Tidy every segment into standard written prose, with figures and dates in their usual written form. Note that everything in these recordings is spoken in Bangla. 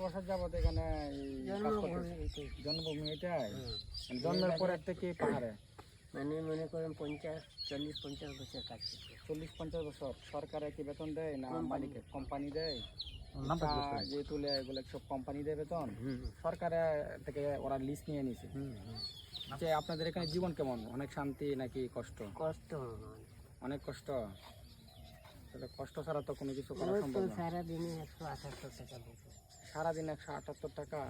বছর যাবত এখানে জন্মভূমি এটাই? জন্মের পরের থেকে পাহাড়ে মানে মনে করেন 40-50 বছর কাজ করছে। 40-50 বছর। সরকারে কি বেতন দেয় না মালিকের কোম্পানি দেয়? যে তুলে এগুলো সব কোম্পানি দেয় বেতন? সরকারের থেকে ওরা লিস্ট নিয়ে নিছে। যে আপনাদের এখানে জীবন কেমন? অনেক শান্তি নাকি কষ্ট? কষ্ট অনেক কষ্ট। তাহলে কষ্ট ছাড়া তো কোনো কিছু করা সম্ভব না। সারাদিনে 178 টাকা বেতন। সারাদিন 178 টাকা।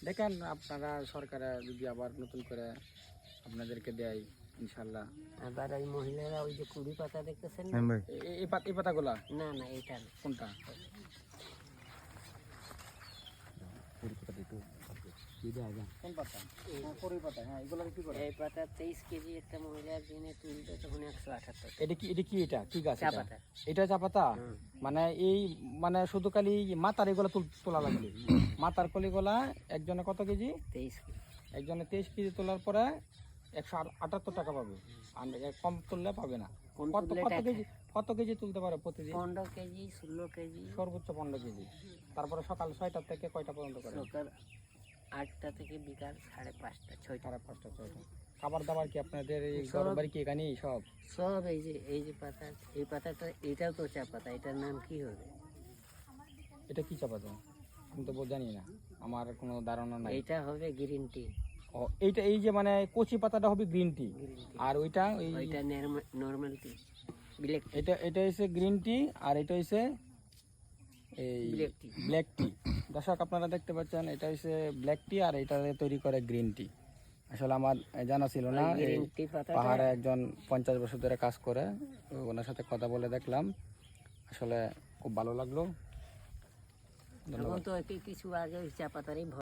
দেখেন আপনারা সরকারে যদি আবার নতুন করে আপনাদেরকে দেয় ইনশাল্লাহ। আবার এই মহিলারা ওই যে কুড়ি পাতা দেখতেছেন না? এই পাতাগুলা? না না এটা না। কোনটা? কোন পাতা? কুড়ি পাতা। হ্যাঁ, এগুলো কি করে? এই পাতা 23 কেজি একটা মহিলার দিনে তুলবে তখন 178 টাকা। এটা কি এটা কি গাছ? চা পাতা। এটা চা পাতা? মানে এই মানে শুধু খালি মাথার এগুলো তোলা লাগবে। মাথার কলিগুলা একজনে কত কেজি? 23 কেজি। একজনে 23 কেজি তোলার পরে 178 টাকা পাবে। আর কম তুললে পাবে না। কত কেজি তুলতে পারে প্রতিদিন? 15 কেজি, 16 কেজি, সর্বোচ্চ 15 কেজি। তারপরে সকাল 6টা থেকে কয়টা পর্যন্ত করে? সকাল 8টা থেকে বিকাল 5:30, 6টা। 5:30, 6টা। খাবার দাবার কি আপনাদের এই ঘর বাড়ি কি এখানেই সব? সব এই যে পাতা, এই পাতাটা এটাও তো চা পাতা। এটার নাম কি হবে? এটা কি চা পাতা? আমি তো জানি না, আমার কোনো ধারণা নাই। এটা হবে গ্রিন টি। ও এইটা এই যে মানে কচি পাতাটা হবে গ্রিন টি, আর ওইটা নরমাল টি, ব্ল্যাক। এটা হচ্ছে গ্রিন টি, আর এটা হচ্ছে এই ব্ল্যাক টি। দর্শক আপনারা দেখতে পাচ্ছেন, এটা হচ্ছে ব্ল্যাক টি আর এটা তৈরি করে গ্রিন টি। আসলে আমার জানা ছিল না। পাহাড়ে একজন 50 বছর ধরে কাজ করে, ওনার সাথে কথা বলে দেখলাম, আসলে খুব ভালো লাগলো। এখন তো কিছু আগে চা পাতারই